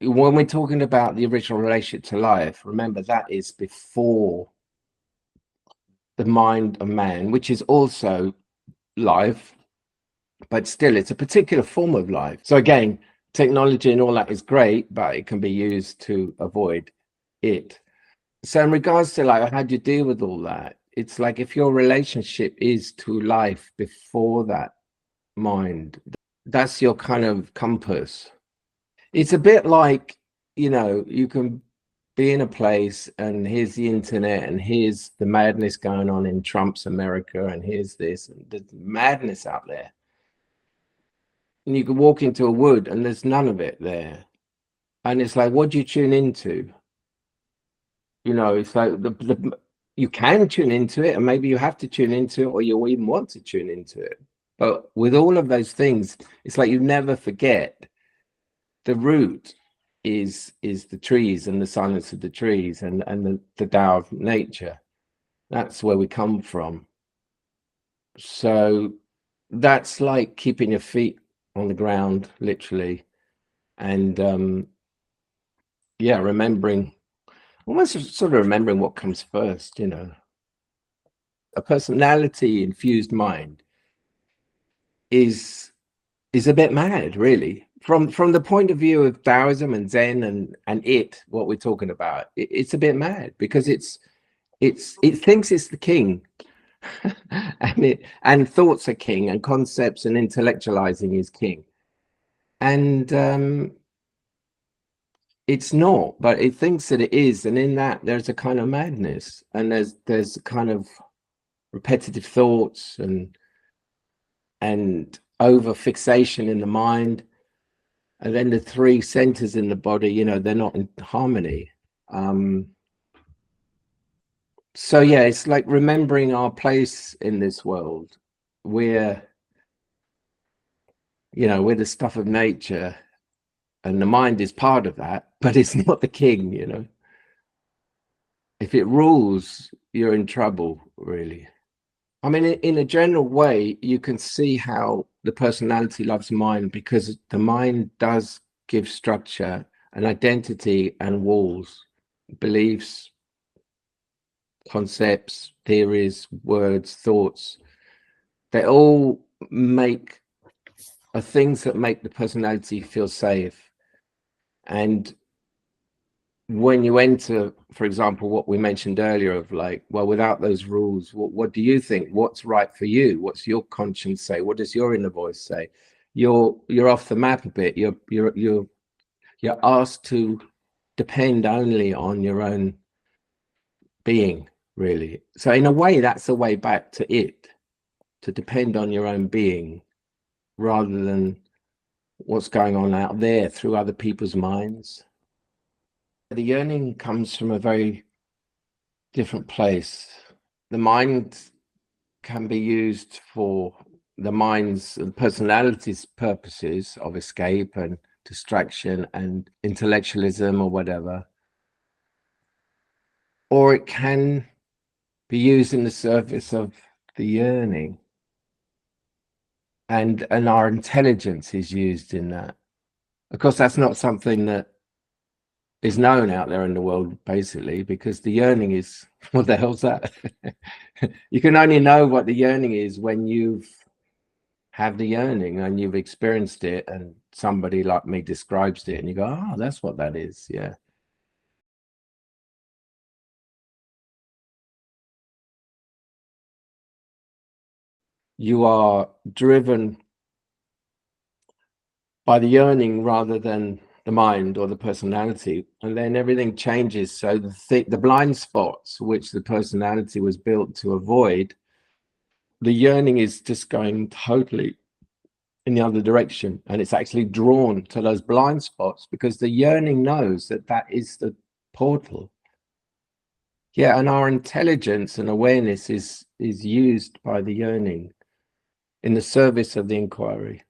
when we're talking about the original relationship to life, remember that is before the mind of man, which is also life, but still it's a particular form of life. So again, technology and all that is great, but it can be used to avoid it. So in regards to like, how do you deal with all that? It's like if your relationship is to life before that mind, that's your kind of compass. It's a bit like, you can be in a place and here's the internet and here's the madness going on in Trump's America and here's this and there's madness out there. And you can walk into a wood and there's none of it there. And it's like, what do you tune into? It's like you can tune into it and maybe you have to tune into it or you even want to tune into it. But with all of those things, it's like you never forget the root is the trees and the silence of the trees and the Tao of nature. That's where we come from. So that's like keeping your feet on the ground, literally, and remembering, almost sort of remembering what comes first. A personality infused mind is a bit mad, really, from the point of view of Taoism and Zen and what we're talking about. It's a bit mad because it thinks it's the king. and thoughts are king and concepts and intellectualizing is king, and it's not, but it thinks that it is, and in that there's a kind of madness and there's a kind of repetitive thoughts and over fixation in the mind, and then the three centers in the body, they're not in harmony. So yeah, it's like remembering our place in this world. We're the stuff of nature, and the mind is part of that, but it's not the king. If it rules, you're in trouble, really. I mean, in a general way, you can see how the personality loves mind, because the mind does give structure and identity and walls, beliefs, concepts, theories, words, thoughts. They all are things that make the personality feel safe. And when you enter, for example, what we mentioned earlier of like, well, without those rules, what do you think? What's right for you? What's your conscience say? What does your inner voice say? You're off the map a bit. You're asked to depend only on your own being, really. So in a way, that's a way back to it, to depend on your own being rather than what's going on out there through other people's minds. The yearning comes from a very different place. The mind can be used for the mind's and personality's purposes of escape and distraction and intellectualism or whatever. Or it can be used in the service of the yearning. And our intelligence is used in that. Of course, that's not something that is known out there in the world, basically, because the yearning is, what the hell's that? You can only know what the yearning is when you've had the yearning and you've experienced it, and somebody like me describes it, and you go, oh, that's what that is. Yeah. You are driven by the yearning rather than the mind or the personality, and then everything changes. So the blind spots which the personality was built to avoid, the yearning is just going totally in the other direction, and it's actually drawn to those blind spots because the yearning knows that that is the portal. Yeah, and our intelligence and awareness is used by the yearning in the service of the inquiry.